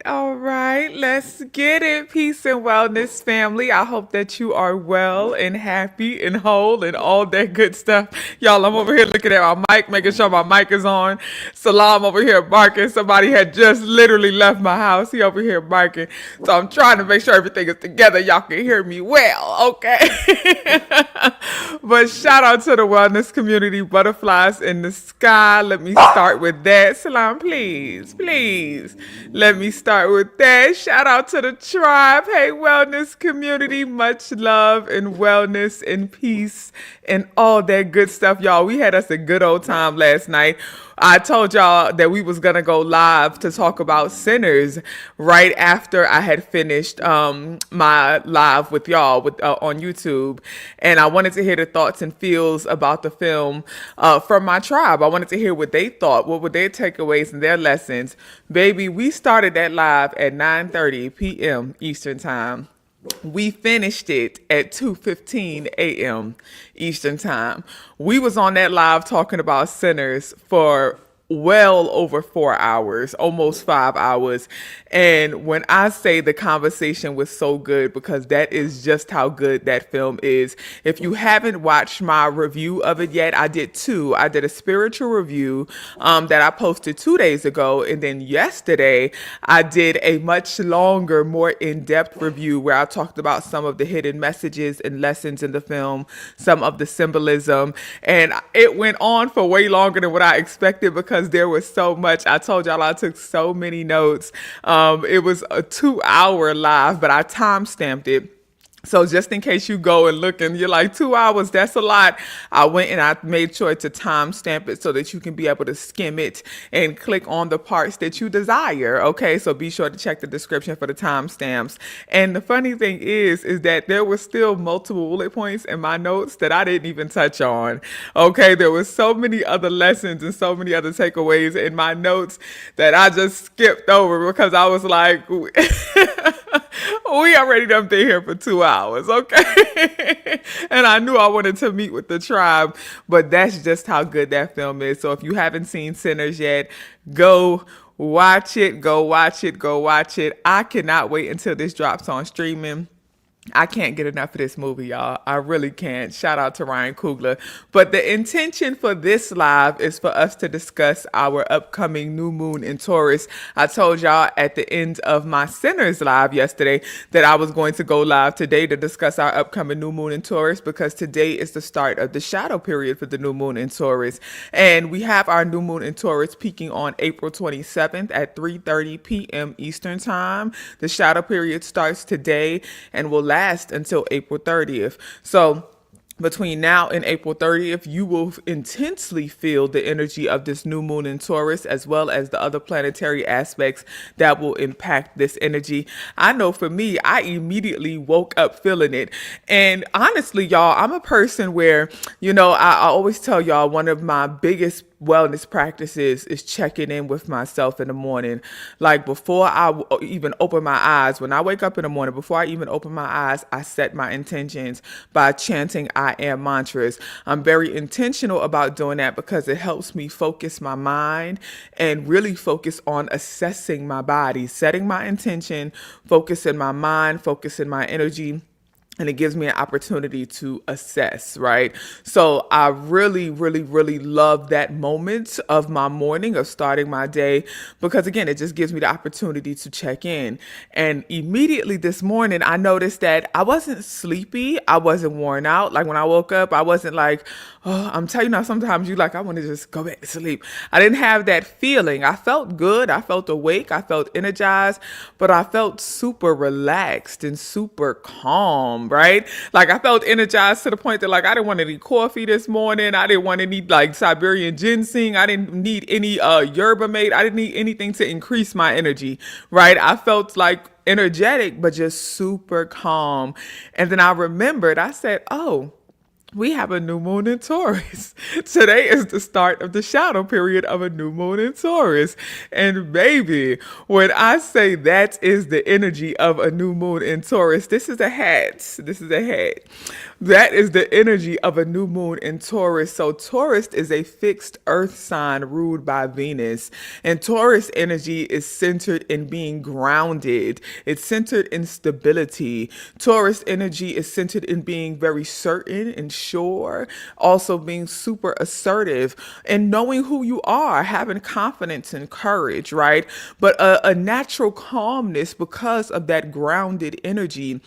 All right. Let's get it. Peace and wellness, family. I hope that you are well and happy and whole and all that good stuff. Y'all, I'm over here looking at my mic, making sure my mic is on. Salam over here barking. Somebody had just literally left my house. He over here barking. So I'm trying to make sure everything is together. Y'all can hear me well, okay? But shout out to the wellness community, butterflies in the sky. Let me start with that. Salam, please, please. Let me start with that. Shout out to the tribe. Hey, wellness community. Much love and wellness and peace and all that good stuff, y'all. We had us a good old time last night. I told y'all that we was gonna go live to talk about Sinners right after I had finished my live with y'all on YouTube, and I wanted to hear the thoughts and feels about the film from my tribe. I wanted to hear what they thought, what were their takeaways and their lessons. Baby, we started that live at 9:30 p.m. Eastern Time. We finished it at 2:15 a.m. Eastern Time. We was on that live talking about Sinners for well over 4 hours, almost 5 hours. And when I say the conversation was so good, because that is just how good that film is. If you haven't watched my review of it yet, I did two. I did a spiritual review that I posted 2 days ago. And then yesterday, I did a much longer, more in-depth review where I talked about some of the hidden messages and lessons in the film, some of the symbolism. And it went on for way longer than what I expected because there was so much. I told y'all I took so many notes. It was a 2-hour live, but I time stamped it. So just in case you go and look and you're like, 2 hours, that's a lot. I went and I made sure to timestamp it so that you can be able to skim it and click on the parts that you desire. Okay, so be sure to check the description for the timestamps. And the funny thing is that there were still multiple bullet points in my notes that I didn't even touch on. Okay, there was so many other lessons and so many other takeaways in my notes that I just skipped over because I was like, we already done been here for 2 hours, okay? And I knew I wanted to meet with the tribe, but that's just how good that film is. So if you haven't seen Sinners yet, go watch it, go watch it, go watch it. I cannot wait until this drops on streaming. I can't get enough of this movie, y'all. I really can't. Shout out to Ryan Coogler. But the intention for this live is for us to discuss our upcoming new moon in Taurus. I told y'all at the end of my Sinners live yesterday that I was going to go live today to discuss our upcoming new moon in Taurus because today is the start of the shadow period for the new moon in Taurus. And we have our new moon in Taurus peaking on April 27th at 3:30 p.m. Eastern Time. The shadow period starts today and will last until April 30th. So between now and April 30th, you will intensely feel the energy of this new moon in Taurus, as well as the other planetary aspects that will impact this energy. I know for me, I immediately woke up feeling it. And honestly, y'all, I'm a person where, I always tell y'all one of my biggest wellness practices is checking in with myself in the morning. Like before I even open my eyes, when I wake up in the morning, before I even open my eyes, I set my intentions by chanting I am mantras. I'm very intentional about doing that because it helps me focus my mind and really focus on assessing my body, setting my intention, focusing my mind, focusing my energy. And it gives me an opportunity to assess, right? So I really, really, really love that moment of my morning, of starting my day, because again, it just gives me the opportunity to check in. And immediately this morning, I noticed that I wasn't sleepy. I wasn't worn out. Like when I woke up, I wasn't like, oh, I'm telling you now, sometimes you like, I want to just go back to sleep. I didn't have that feeling. I felt good. I felt awake. I felt energized, but I felt super relaxed and super calm. Right? Like I felt energized to the point that like I didn't want any coffee this morning. I didn't want any like Siberian ginseng. I didn't need any yerba mate. I didn't need anything to increase my energy. Right? I felt like energetic, but just super calm. And then I remembered, I said, oh, we have a new moon in Taurus. Today is the start of the shadow period of a new moon in Taurus. And baby, when I say that is the energy of a new moon in Taurus, this is a hat. This is a hat. That is the energy of a new moon in Taurus. So Taurus is a fixed earth sign ruled by Venus. And Taurus energy is centered in being grounded. It's centered in stability. Taurus energy is centered in being very certain and sure, also being super assertive and knowing who you are, having confidence and courage, right? But a natural calmness because of that grounded energy,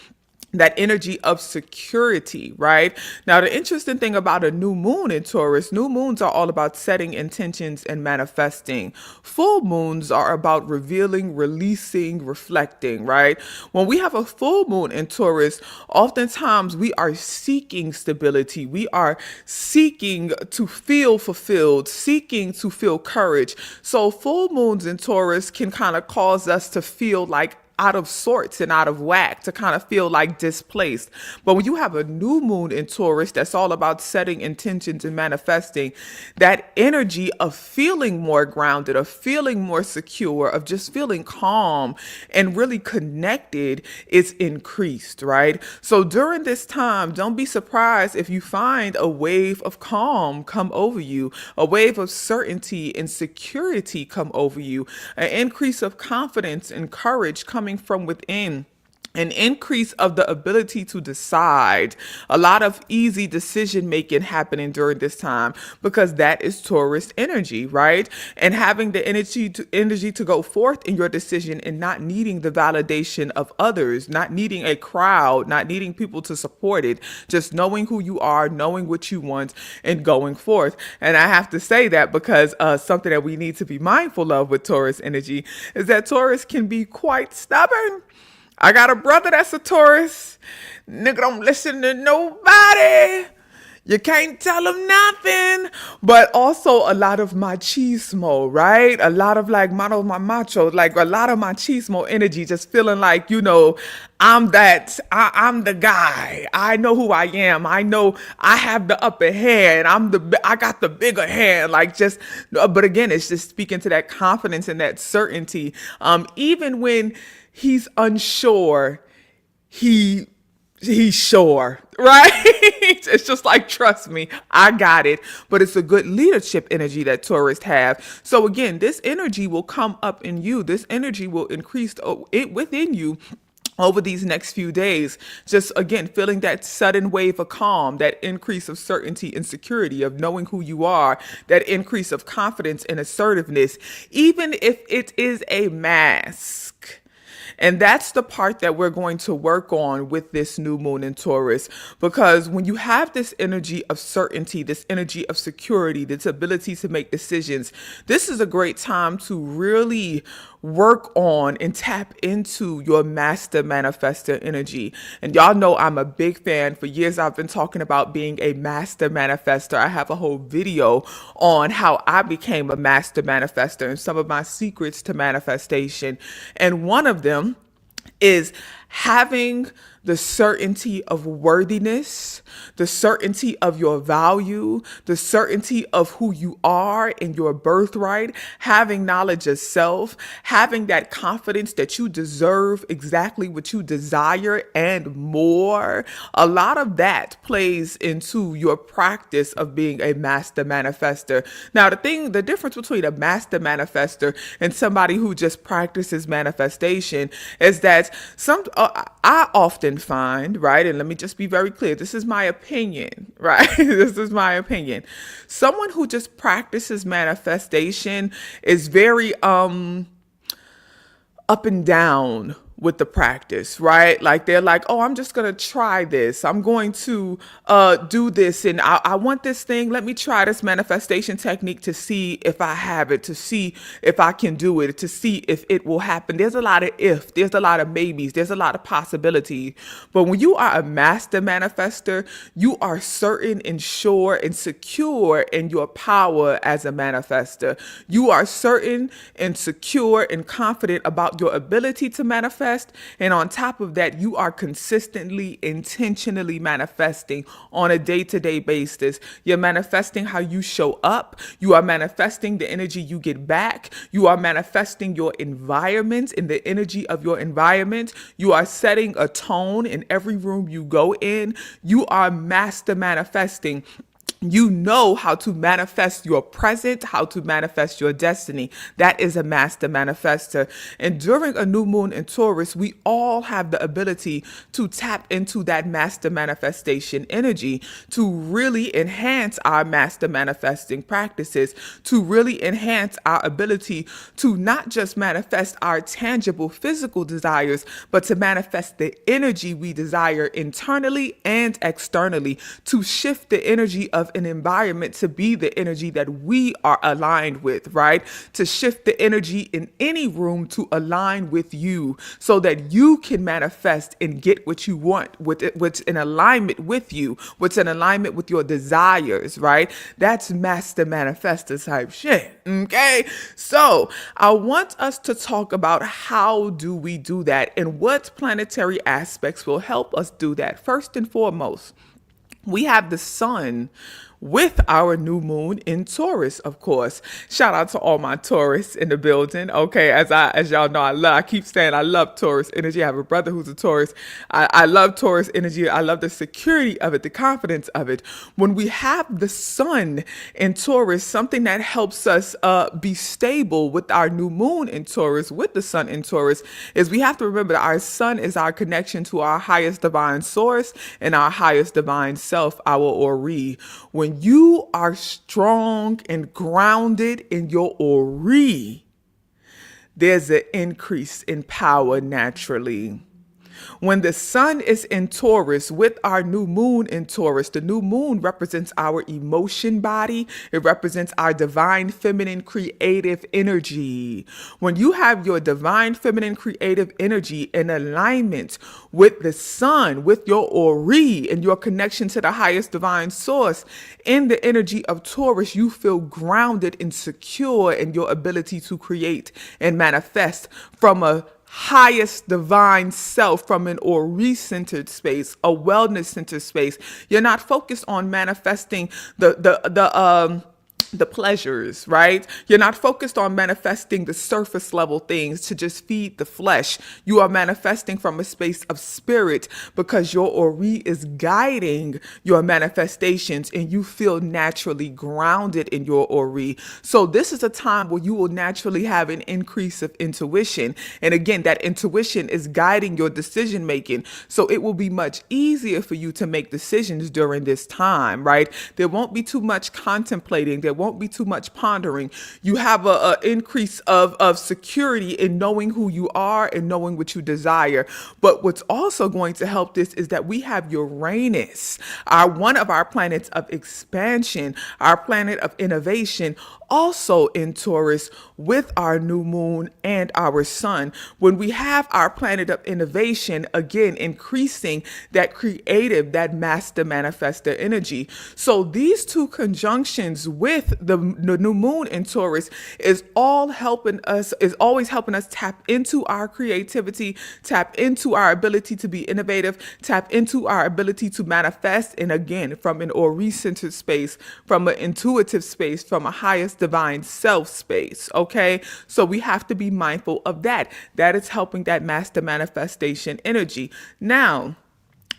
that energy of security, right? Now, the interesting thing about a new moon in Taurus, new moons are all about setting intentions and manifesting. Full moons are about revealing, releasing, reflecting, right? When we have a full moon in Taurus, oftentimes we are seeking stability. We are seeking to feel fulfilled, seeking to feel courage. So full moons in Taurus can kind of cause us to feel like out of sorts and out of whack, to kind of feel like displaced. But when you have a new moon in Taurus that's all about setting intentions and manifesting, that energy of feeling more grounded, of feeling more secure, of just feeling calm and really connected is increased, right? So during this time, don't be surprised if you find a wave of calm come over you, a wave of certainty and security come over you, an increase of confidence and courage coming from within, an increase of the ability to decide, a lot of easy decision making happening during this time because that is Taurus energy, right? And having the energy to go forth in your decision and not needing the validation of others, not needing a crowd, not needing people to support it, just knowing who you are, knowing what you want, and going forth. And I have to say that because something that we need to be mindful of with Taurus energy is that Taurus can be quite stubborn. I got a brother that's a Taurus. Nigga don't listen to nobody. You can't tell him nothing. But also a lot of machismo, right? A lot of like macho, like a lot of machismo energy, just feeling like, I'm I'm the guy. I know who I am. I know I have the upper hand. I got the bigger hand. Like but again, it's just speaking to that confidence and that certainty. Even when he's unsure, he's sure, right? It's just like, trust me, I got it. But it's a good leadership energy that Taurus have. So again, this energy will come up in you. This energy will increase it within you over these next few days. Just again, feeling that sudden wave of calm, that increase of certainty and security, of knowing who you are, that increase of confidence and assertiveness, even if it is a mask. And that's the part that we're going to work on with this new moon in Taurus. Because when you have this energy of certainty, this energy of security, this ability to make decisions, this is a great time to really work on and tap into your Master Manifestor energy. And y'all know I'm a big fan. For years, I've been talking about being a Master Manifestor. I have a whole video on how I became a Master Manifestor and some of my secrets to manifestation. And one of them is having the certainty of worthiness, the certainty of your value, the certainty of who you are and your birthright, having knowledge of self, having that confidence that you deserve exactly what you desire and more. A lot of that plays into your practice of being a Master Manifestor. Now, the difference between a Master Manifestor and somebody who just practices manifestation is that I often find, right, and let me just be very clear, this is my opinion, right? This is my opinion. Someone who just practices manifestation is very up and down with the practice, right? Like they're like, oh, I'm just going to try this. I'm going to do this. And I want this thing. Let me try this manifestation technique to see if I have it, to see if I can do it, to see if it will happen. There's a lot of if, there's a lot of maybes, there's a lot of possibilities. But when you are a Master Manifestor, you are certain and sure and secure in your power as a manifestor. You are certain and secure and confident about your ability to manifest. manifest. And on top of that, you are consistently, intentionally manifesting on a day-to-day basis. You're manifesting how you show up. You are manifesting the energy you get back. You are manifesting your environment and the energy of your environment. You are setting a tone in every room you go in. You are master manifesting. You know how to manifest your present, how to manifest your destiny. That is a master manifestor. And during a new moon in Taurus, we all have the ability to tap into that master manifestation energy to really enhance our master manifesting practices, to really enhance our ability to not just manifest our tangible physical desires, but to manifest the energy we desire internally and externally, to shift the energy of an environment to be the energy that we are aligned with, right? To shift the energy in any room to align with you so that you can manifest and get what you want, what's in alignment with you, what's in alignment with your desires, right? That's master manifestor type shit, okay? So I want us to talk about how do we do that and what planetary aspects will help us do that. First and foremost, we have the sun with our new moon in Taurus, of course. Shout out to all my Taurus in the building. Okay, as y'all know, I keep saying I love Taurus energy. I have a brother who's a Taurus. I love Taurus energy. I love the security of it, the confidence of it. When we have the sun in Taurus, something that helps us be stable with our new moon in Taurus, with the sun in Taurus, is we have to remember that our sun is our connection to our highest divine source and our highest divine self, our Ori. When you are strong and grounded in your Ori, there's an increase in power naturally. When the sun is in Taurus with our new moon in Taurus, the new moon represents our emotion body. It represents our divine feminine creative energy. When you have your divine feminine creative energy in alignment with the sun, with your Ori and your connection to the highest divine source, in the energy of Taurus, you feel grounded and secure in your ability to create and manifest from a highest divine self, from an Ori-centered space, a wellness-centered space. You're not focused on manifesting the pleasures, right? You're not focused on manifesting the surface level things to just feed the flesh. You are manifesting from a space of spirit because your Ori is guiding your manifestations and you feel naturally grounded in your Ori. So this is a time where you will naturally have an increase of intuition. And again, that intuition is guiding your decision making. So it will be much easier for you to make decisions during this time, right? There won't be too much contemplating. There won't be too much pondering. You have an increase of security in knowing who you are and knowing what you desire. But what's also going to help this is that we have Uranus, one of our planets of expansion, our planet of innovation, also in Taurus with our new moon and our sun. When we have our planet of innovation, again, increasing that creative, that master manifestor energy. So these two conjunctions with the new moon in Taurus is always helping us tap into our creativity, tap into our ability to be innovative, tap into our ability to manifest. And again, from an Ori-centered space, from an intuitive space, from a highest divine self space. Okay. So we have to be mindful of that. That is helping that master manifestation energy. Now,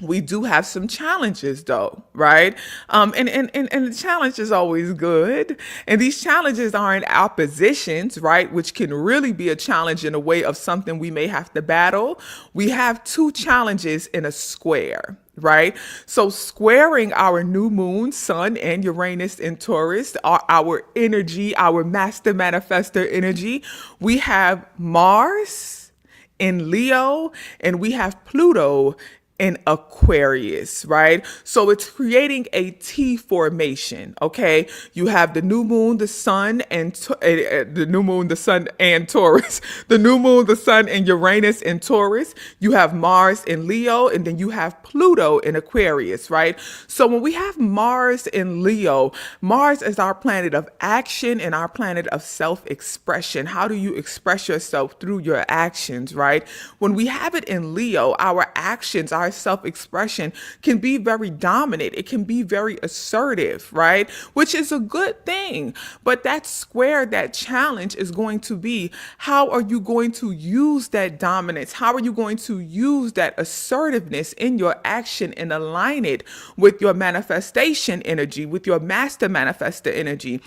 we do have some challenges though, right? And the challenge is always good. And these challenges aren't oppositions, right? Which can really be a challenge in a way of something we may have to battle. We have two challenges in a square, right? So squaring our new moon, sun, and Uranus in Taurus, our energy, our master manifestor energy, we have Mars in Leo and we have Pluto in Aquarius, right? So it's creating a T formation, okay? You have the new moon, the sun, and the new moon, the sun, and Taurus. The new moon, the sun, and Uranus in Taurus. You have Mars in Leo, and then you have Pluto in Aquarius, right? So when we have Mars in Leo, Mars is our planet of action and our planet of self-expression. How do you express yourself? Through your actions, right? When we have it in Leo, our actions, our self-expression can be very dominant. It can be very assertive, right? Which is a good thing. But that square, that challenge is going to be, how are you going to use that dominance? How are you going to use that assertiveness in your action and align it with your manifestation energy, with your Master Manifestor energy?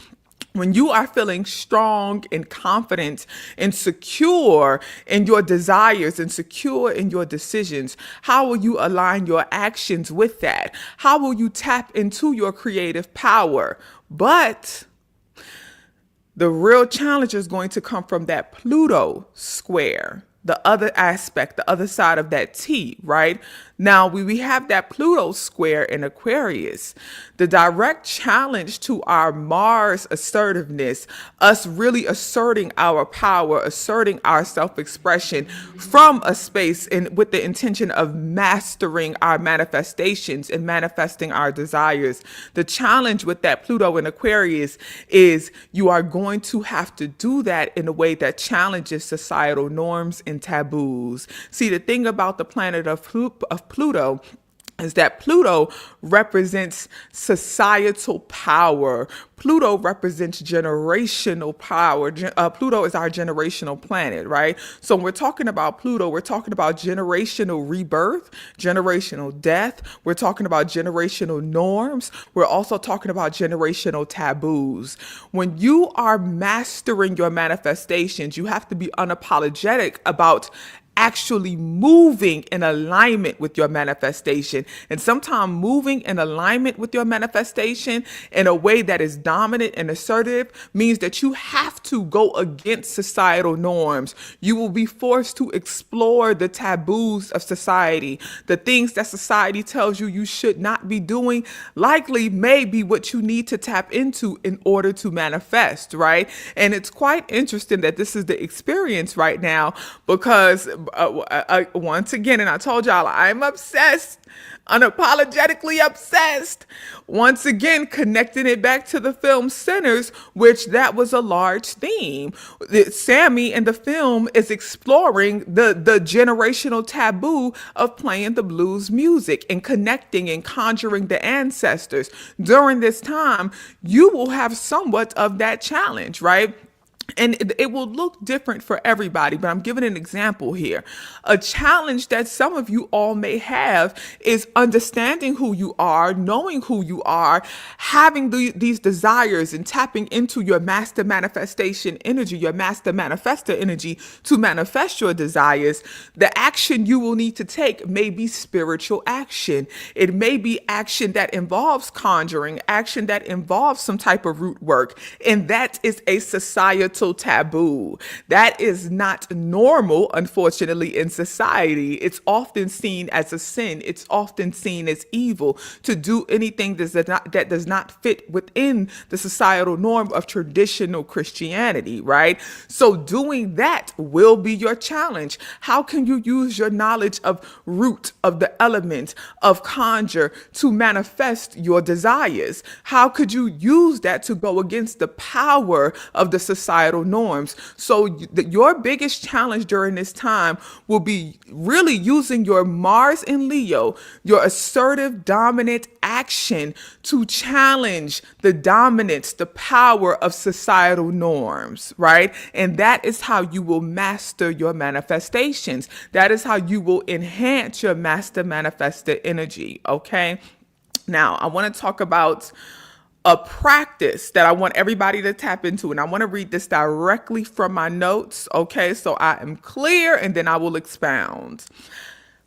When you are feeling strong and confident and secure in your desires and secure in your decisions, how will you align your actions with that? How will you tap into your creative power? But the real challenge is going to come from that Pluto square, the other aspect, the other side of that T, right? Now, we have that Pluto square in Aquarius. The direct challenge to our Mars assertiveness, us really asserting our power, asserting our self-expression from a space and with the intention of mastering our manifestations and manifesting our desires. The challenge with that Pluto in Aquarius is you are going to have to do that in a way that challenges societal norms and taboos. See, the thing about the planet of Pluto is that Pluto represents societal power. Pluto represents generational power. Pluto is our generational planet, right? So when we're talking about Pluto, we're talking about generational rebirth, generational death. We're talking about generational norms. We're also talking about generational taboos. When you are mastering your manifestations, you have to be unapologetic about actually moving in alignment with your manifestation. And sometimes moving in alignment with your manifestation in a way that is dominant and assertive means that you have to go against societal norms. You will be forced to explore the taboos of society. The things that society tells you should not be doing likely may be what you need to tap into in order to manifest, right? And it's quite interesting that this is the experience right now because once again, and I told y'all, I'm obsessed, unapologetically obsessed. Once again, connecting it back to the film Sinners, which that was a large theme. Sammy in the film is exploring the generational taboo of playing the blues music and connecting and conjuring the ancestors. During this time, you will have somewhat of that challenge, right? And it will look different for everybody, but I'm giving an example here. A challenge that some of you all may have is understanding who you are, knowing who you are, having these desires and tapping into your master manifestation energy, your master manifestor energy to manifest your desires. The action you will need to take may be spiritual action. It may be action that involves conjuring, action that involves some type of root work. And that is a societal taboo. That is not normal, unfortunately, in society. It's often seen as a sin. It's often seen as evil to do anything that does not fit within the societal norm of traditional Christianity, right? So doing that will be your challenge. How can you use your knowledge of root, of the element, of conjure to manifest your desires? How could you use that to go against the power of the societal norms? So your biggest challenge during this time will be really using your Mars in Leo, your assertive, dominant action to challenge the dominance, the power of societal norms, right? And that is how you will master your manifestations. That is how you will enhance your Master Manifestor energy, okay? Now, I want to talk about a practice that I want everybody to tap into. And I want to read this directly from my notes. Okay, so I am clear and then I will expound.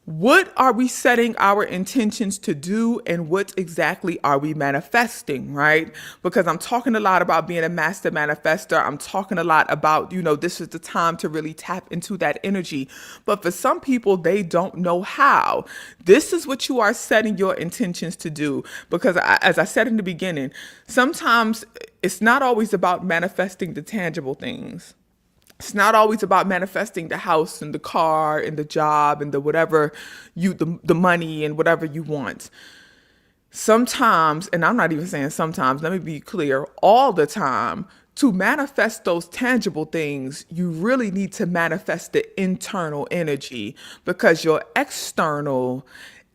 What are we setting our intentions to do, and what exactly are we manifesting, right? Because I'm talking a lot about being a master manifestor. I'm talking a lot about, this is the time to really tap into that energy. But for some people, they don't know how. This is what you are setting your intentions to do. Because as I said in the beginning, sometimes it's not always about manifesting the tangible things. It's not always about manifesting the house and the car and the job and the whatever the money and whatever you want. Sometimes, and I'm not even saying sometimes, let me be clear, all the time, to manifest those tangible things, you really need to manifest the internal energy, because your external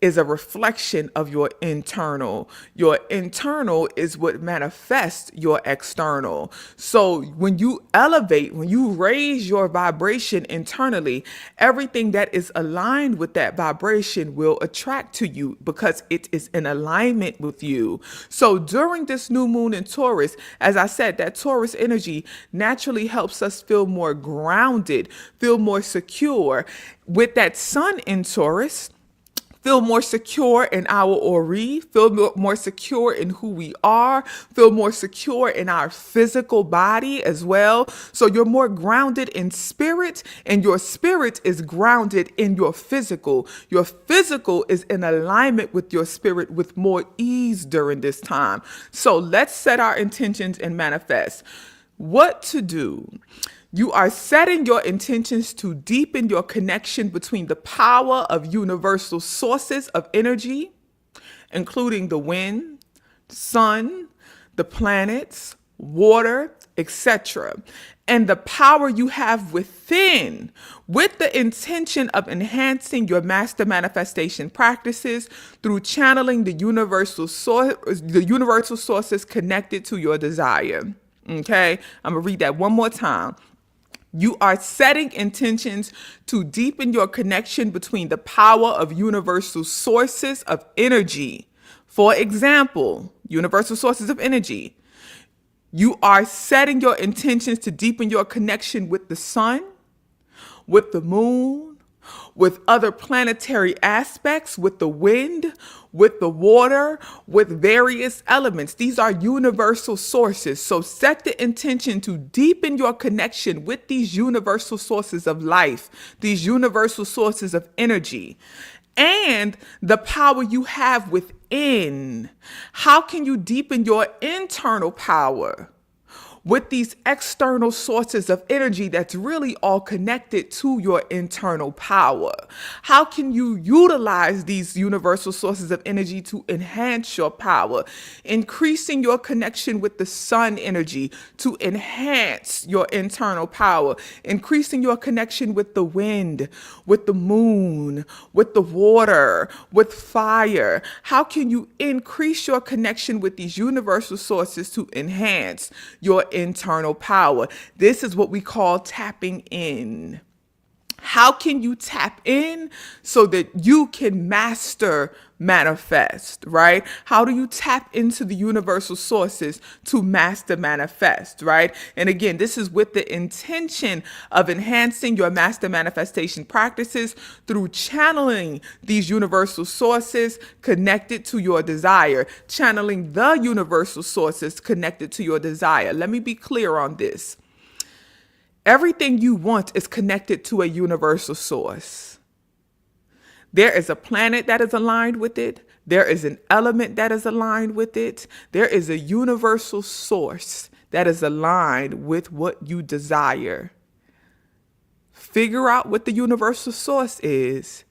is a reflection of your internal. Your internal is what manifests your external. So when you elevate, when you raise your vibration internally, everything that is aligned with that vibration will attract to you because it is in alignment with you. So during this new moon in Taurus, as I said, that Taurus energy naturally helps us feel more grounded, feel more secure. With that sun in Taurus, feel more secure in our Ori, feel more secure in who we are, feel more secure in our physical body as well. So you're more grounded in spirit, and your spirit is grounded in your physical. Your physical is in alignment with your spirit with more ease during this time. So let's set our intentions and manifest. What to do? You are setting your intentions to deepen your connection between the power of universal sources of energy, including the wind, sun, the planets, water, etc., and the power you have within, with the intention of enhancing your master manifestation practices through channeling the universal sources connected to your desire. Okay, I'm gonna read that one more time. You are setting intentions to deepen your connection between the power of universal sources of energy. For example, universal sources of energy. You are setting your intentions to deepen your connection with the sun, with the moon, with other planetary aspects, with the wind, with the water, with various elements. These are universal sources. So set the intention to deepen your connection with these universal sources of life, these universal sources of energy, and the power you have within. How can you deepen your internal power with these external sources of energy that's really all connected to your internal power? How can you utilize these universal sources of energy to enhance your power? Increasing your connection with the sun energy to enhance your internal power. Increasing your connection with the wind, with the moon, with the water, with fire. How can you increase your connection with these universal sources to enhance your internal power? This is what we call tapping in. How can you tap in so that you can master manifest, right? How do you tap into the universal sources to master manifest, right? And again, this is with the intention of enhancing your master manifestation practices through channeling these universal sources connected to your desire, channeling the universal sources connected to your desire. Let me be clear on this. Everything you want is connected to a universal source. There is a planet that is aligned with it. There is an element that is aligned with it. There is a universal source that is aligned with what you desire. Figure out what the universal source is.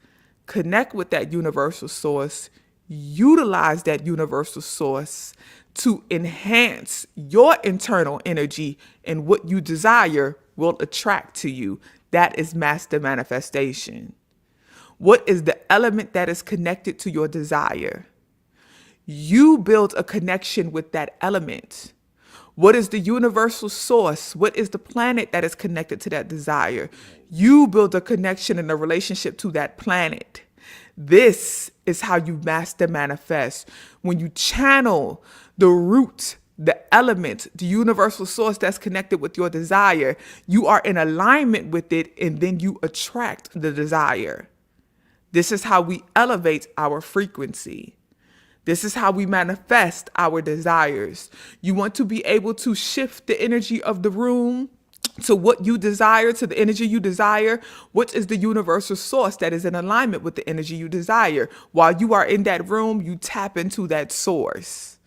Connect with that universal source. Utilize that universal source to enhance your internal energy, and what you desire will attract to you. That is master manifestation. What is the element that is connected to your desire? You build a connection with that element. What is the universal source? What is the planet that is connected to that desire? You build a connection and a relationship to that planet. This is how you master manifest. When you channel the root, the element, the universal source that's connected with your desire, you are in alignment with it, and then you attract the desire. This is how we elevate our frequency. This is how we manifest our desires. You want to be able to shift the energy of the room to what you desire, to the energy you desire. What is the universal source that is in alignment with the energy you desire? While you are in that room, you tap into that source.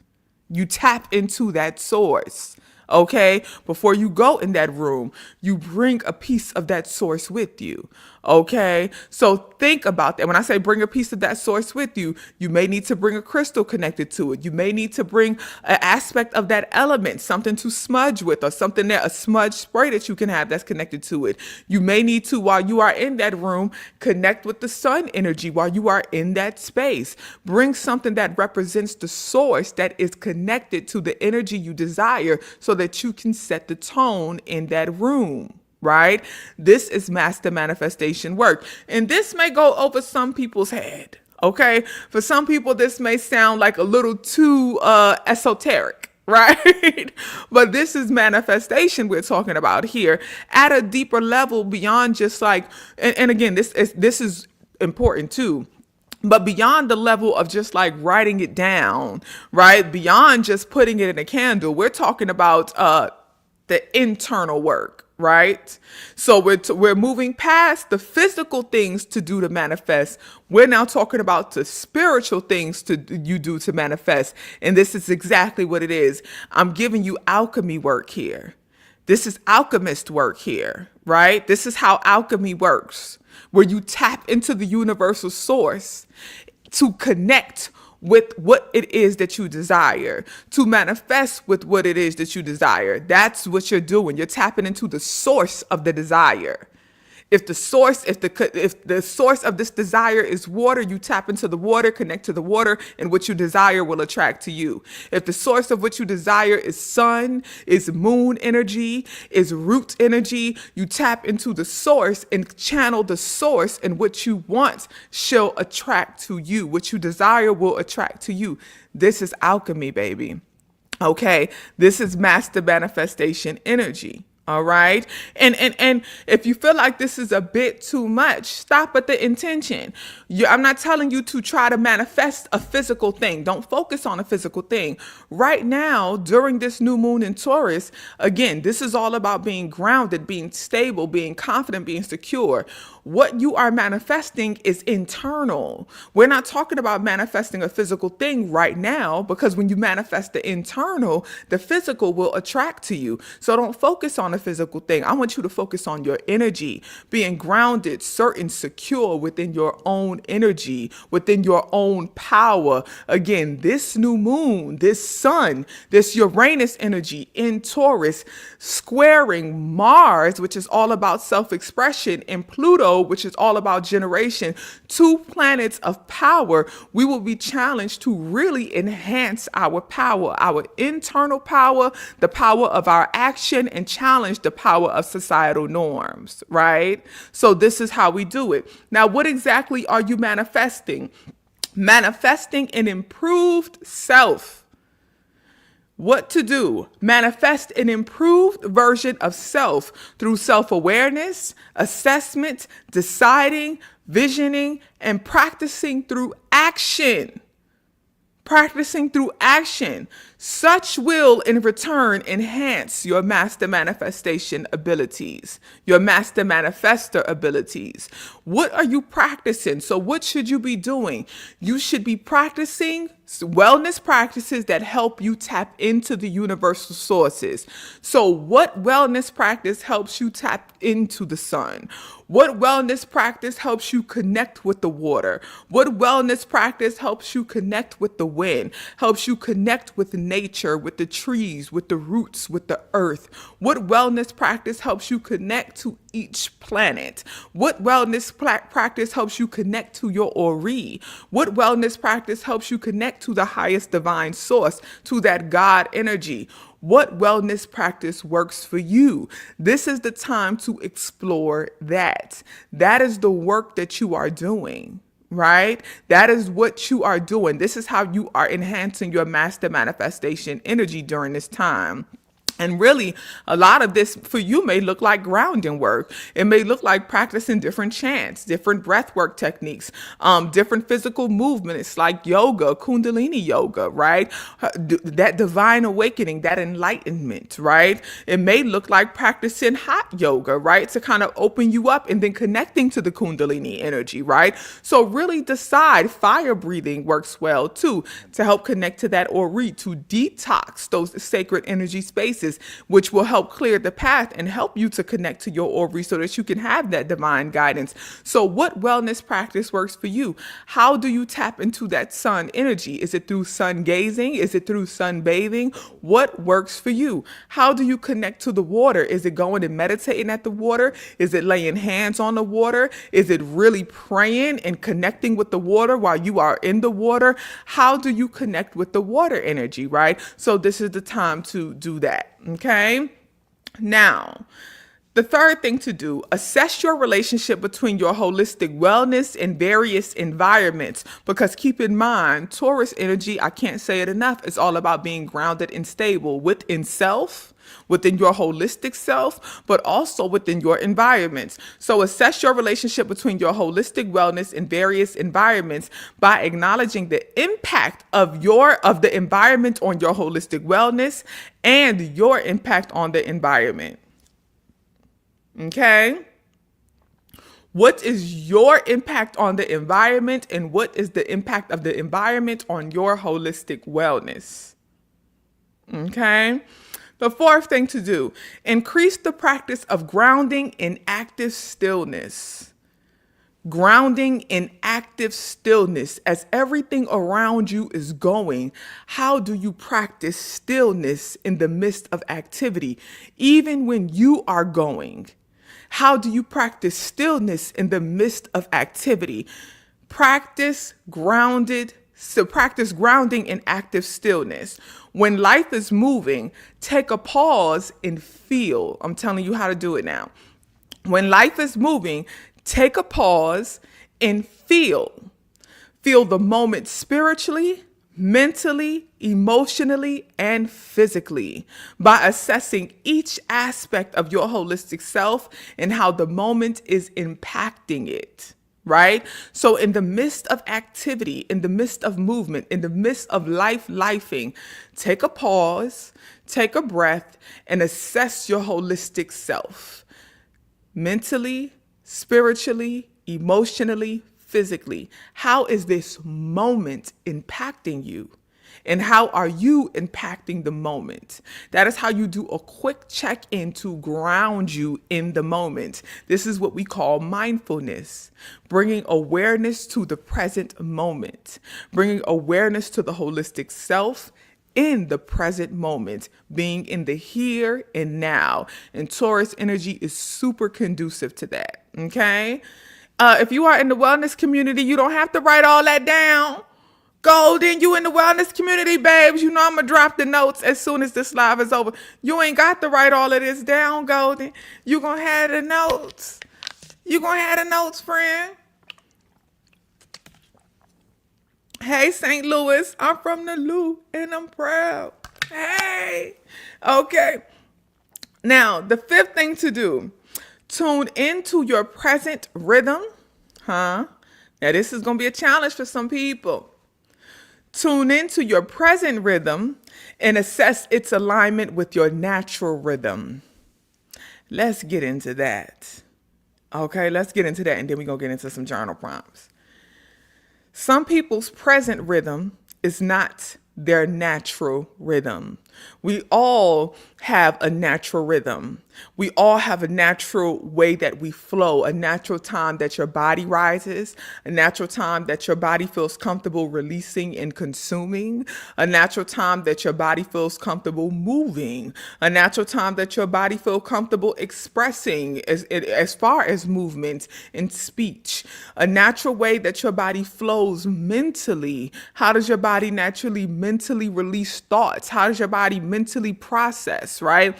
You tap into that source. Okay, before you go in that room, you bring a piece of that source with you. Okay, so think about that. When I say bring a piece of that source with you, you may need to bring a crystal connected to it. You may need to bring an aspect of that element, something to smudge with, or something that a smudge spray that you can have that's connected to it. You may need to, while you are in that room, connect with the sun energy while you are in that space. Bring something that represents the source that is connected to the energy you desire so that you can set the tone in that room. Right? This is master manifestation work. And this may go over some people's head. Okay? For some people, this may sound like a little too esoteric. Right? But this is manifestation we're talking about here at a deeper level beyond just like, and again, this is important too. But beyond the level of just like writing it down, right? Beyond just putting it in a candle, we're talking about the internal work. Right? So we're moving past the physical things to do to manifest. We're now talking about the spiritual things you do to manifest. And this is exactly what it is. I'm giving you alchemy work here. This is alchemist work here, right? This is how alchemy works, where you tap into the universal source to connect with what it is that you desire, to manifest with what it is that you desire. That's what you're doing. You're tapping into the source of the desire. If the source of this desire is water, you tap into the water, connect to the water, and what you desire will attract to you. If the source of what you desire is sun, is moon energy, is root energy, you tap into the source and channel the source, and what you want shall attract to you. What you desire will attract to you. This is alchemy, baby. Okay, this is master manifestation energy. All right. And if you feel like this is a bit too much, stop at the intention. I'm not telling you to try to manifest a physical thing. Don't focus on a physical thing. Right now, during this new moon in Taurus, again, this is all about being grounded, being stable, being confident, being secure. What you are manifesting is internal. We're not talking about manifesting a physical thing right now, because when you manifest the internal, the physical will attract to you. So don't focus on a physical thing. I want you to focus on your energy, being grounded, certain, secure within your own energy, within your own power. Again, this new moon, this sun, this Uranus energy in Taurus, squaring Mars, which is all about self-expression, and Pluto, which is all about generation, two planets of power. We will be challenged to really enhance our power, our internal power, the power of our action, and challenge the power of societal norms, right? So this is how we do it. Now, what exactly are you manifesting? Manifesting an improved self. What to do? Manifest an improved version of self through self-awareness, assessment, deciding, visioning, and practicing through action. Practicing through action. Such will in return enhance your master manifestation abilities, your master manifestor abilities. What are you practicing? So what should you be doing? You should be practicing wellness practices that help you tap into the universal sources. So what wellness practice helps you tap into the sun? What wellness practice helps you connect with the water? What wellness practice helps you connect with the wind, helps you connect with nature, with the trees, with the roots, with the earth? What wellness practice helps you connect to each planet? What wellness practice helps you connect to your Ori? What wellness practice helps you connect to the highest divine source, to that God energy? What wellness practice works for you? This is the time to explore that. That is the work that you are doing, right? That is what you are doing. This is how you are enhancing your master manifestation energy during this time. And really, a lot of this for you may look like grounding work. It may look like practicing different chants, different breath work techniques, different physical movements like yoga, Kundalini yoga, right? That divine awakening, that enlightenment, right? It may look like practicing hot yoga, right? To kind of open you up and then connecting to the Kundalini energy, right? So really decide. Fire breathing works well too to help connect to that Ori, to detox those sacred energy spaces, which will help clear the path and help you to connect to your Ori so that you can have that divine guidance. So what wellness practice works for you? How do you tap into that sun energy? Is it through sun gazing? Is it through sun bathing? What works for you? How do you connect to the water? Is it going and meditating at the water? Is it laying hands on the water? Is it really praying and connecting with the water while you are in the water? How do you connect with the water energy, right? So this is the time to do that. Okay. Now, the third thing to do, assess your relationship between your holistic wellness and various environments. Because keep in mind, Taurus energy, I can't say it enough, is all about being grounded and stable within self, within your holistic self, but also within your environments. So assess your relationship between your holistic wellness and various environments by acknowledging the impact of the environment on your holistic wellness and your impact on the environment. Okay? What is your impact on the environment, and what is the impact of the environment on your holistic wellness? Okay? The fourth thing to do, increase the practice of grounding in active stillness. Grounding in active stillness. As everything around you is going, how do you practice stillness in the midst of activity, even when you are going? How do you practice stillness in the midst of activity? Practice grounding in active stillness. When life is moving, take a pause and feel. I'm telling you how to do it now. When life is moving, take a pause and feel. Feel the moment spiritually, mentally, emotionally, and physically by assessing each aspect of your holistic self and how the moment is impacting it. Right? So in the midst of activity, in the midst of movement, in the midst of lifing, take a pause, take a breath, and assess your holistic self. Mentally, spiritually, emotionally, physically. How is this moment impacting you? And how are you impacting the moment? That is how you do a quick check-in to ground you in the moment. This is what we call mindfulness, bringing awareness to the present moment, bringing awareness to the holistic self in the present moment, being in the here and now. And Taurus energy is super conducive to that, okay? If you are in the wellness community, you don't have to write all that down. Golden, you in the wellness community, babes. You know I'm going to drop the notes as soon as this live is over. You ain't got to write all of this down, Golden. You going to have the notes. You going to have the notes, friend. Hey, St. Louis. I'm from the Lou, and I'm proud. Hey. Okay. Now, the fifth thing to do, tune into your present rhythm. Now, this is going to be a challenge for some people. Tune into your present rhythm and assess its alignment with your natural rhythm. Let's get into that. Okay, let's get into that, and then we're going to get into some journal prompts. Some people's present rhythm is not their natural rhythm. We all have a natural rhythm. We all have a natural way that we flow, a natural time that your body rises, a natural time that your body feels comfortable releasing and consuming, a natural time that your body feels comfortable moving, a natural time that your body feels comfortable expressing as far as movement and speech, a natural way that your body flows mentally. How does your body naturally mentally release thoughts? How does your body mentally process, right?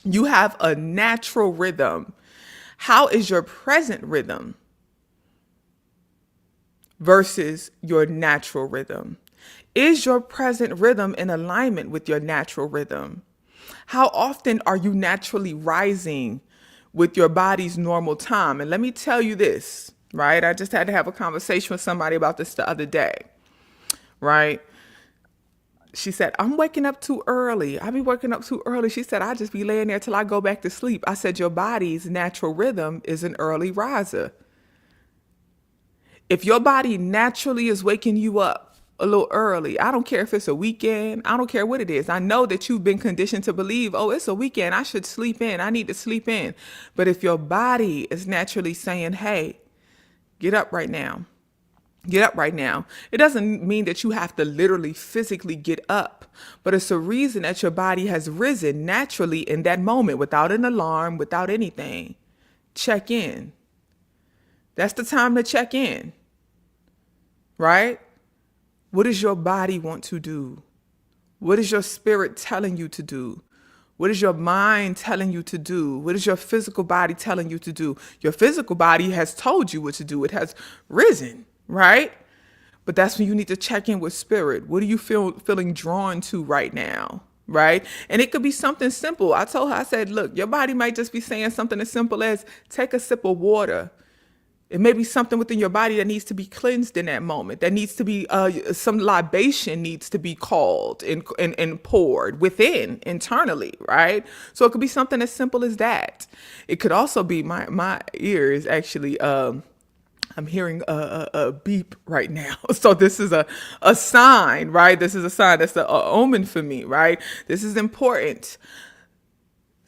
You have a natural rhythm. How is your present rhythm versus your natural rhythm? Is your present rhythm in alignment with your natural rhythm? How often are you naturally rising with your body's normal time? And let me tell you this, right? I just had to have a conversation with somebody about this the other day, right? She said, I'm waking up too early. I be waking up too early. She said, I just be laying there till I go back to sleep. I said, your body's natural rhythm is an early riser. If your body naturally is waking you up a little early, I don't care if it's a weekend, I don't care what it is. I know that you've been conditioned to believe, oh, it's a weekend, I should sleep in, I need to sleep in. But if your body is naturally saying, hey, get up right now, get up right now. It doesn't mean that you have to literally physically get up, but it's a reason that your body has risen naturally in that moment without an alarm, without anything. Check in. That's the time to check in, right? What does your body want to do? What is your spirit telling you to do? What is your mind telling you to do? What is your physical body telling you to do? Your physical body has told you what to do. It has risen, right? But that's when you need to check in with spirit. What are you feeling drawn to right now? Right? And it could be something simple. I told her, I said, look, your body might just be saying something as simple as take a sip of water. It may be something within your body that needs to be cleansed in that moment. That needs to be, some libation needs to be called and poured within, internally, right? So it could be something as simple as that. It could also be, my ears actually, I'm hearing a beep right now. So this is a sign, right? This is a sign. That's a omen for me, right? This is important.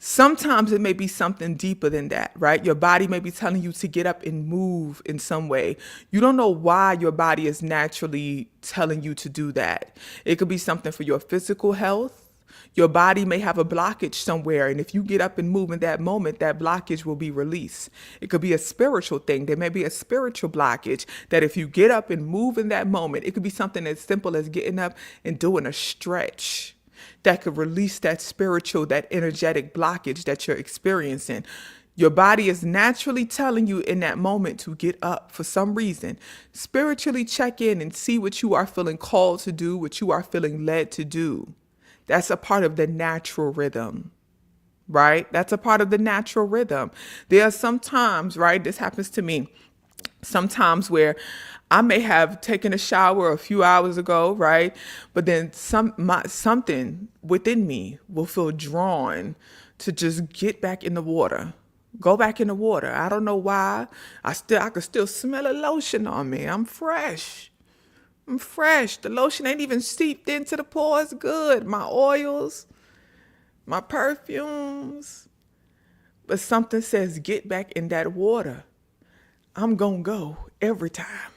Sometimes it may be something deeper than that, right? Your body may be telling you to get up and move in some way. You don't know why your body is naturally telling you to do that. It could be something for your physical health. Your body may have a blockage somewhere, and if you get up and move in that moment, that blockage will be released. It could be a spiritual thing. There may be a spiritual blockage that if you get up and move in that moment, it could be something as simple as getting up and doing a stretch that could release that spiritual, that energetic blockage that you're experiencing. Your body is naturally telling you in that moment to get up for some reason. Spiritually check in and see what you are feeling called to do, what you are feeling led to do. That's a part of the natural rhythm, right? That's a part of the natural rhythm. There are some times, right? This happens to me sometimes where I may have taken a shower a few hours ago, right? But then something within me will feel drawn to just get back in the water. Go back in the water. I don't know why. I could still smell a lotion on me. I'm fresh. I'm fresh. The lotion ain't even seeped into the pores good. My oils, my perfumes. But something says get back in that water. I'm gonna go every time.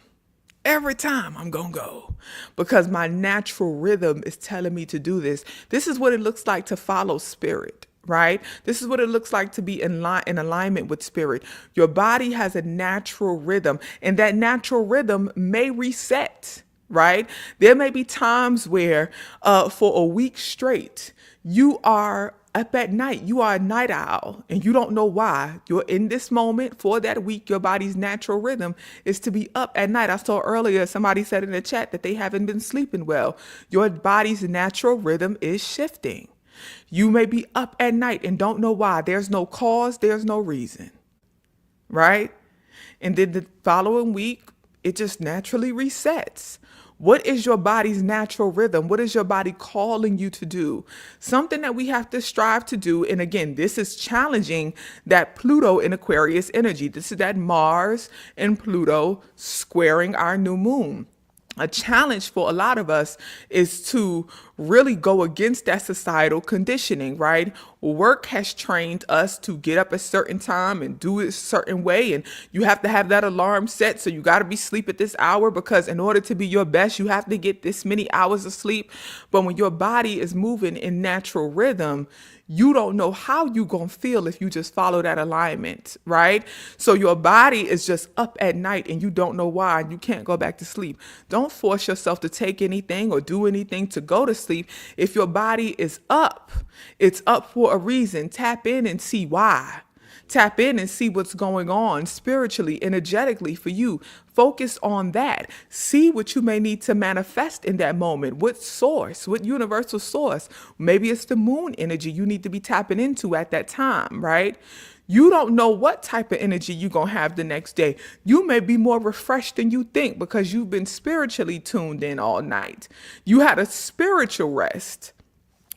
Every time I'm going to go because my natural rhythm is telling me to do this. This is what it looks like to follow spirit, right? This is what it looks like to be in alignment with spirit. Your body has a natural rhythm, and that natural rhythm may reset, right? There may be times where for a week straight, you are up at night. You are a night owl and you don't know why. You're in this moment for that week. Your body's natural rhythm is to be up at night. I saw earlier somebody said in the chat that they haven't been sleeping well. Your body's natural rhythm is shifting. You may be up at night and don't know why. There's no cause. There's no reason, right? And then the following week, it just naturally resets. What is your body's natural rhythm? What is your body calling you to do? Something that we have to strive to do. And again, this is challenging that Pluto in Aquarius energy. This is that Mars and Pluto squaring our new moon. A challenge for a lot of us is to really go against that societal conditioning, right? Work has trained us to get up a certain time and do it a certain way. And you have to have that alarm set. So you got to be asleep at this hour because in order to be your best, you have to get this many hours of sleep. But when your body is moving in natural rhythm, you don't know how you gonna feel if you just follow that alignment, right? So your body is just up at night and you don't know why and you can't go back to sleep. Don't force yourself to take anything or do anything to go to sleep. If your body is up, it's up for a reason. Tap in and see why. Tap in and see what's going on spiritually, energetically for you. Focus on that. See what you may need to manifest in that moment. What source, what universal source? Maybe it's the moon energy you need to be tapping into at that time, right? You don't know what type of energy you're going to have the next day. You may be more refreshed than you think because you've been spiritually tuned in all night. You had a spiritual rest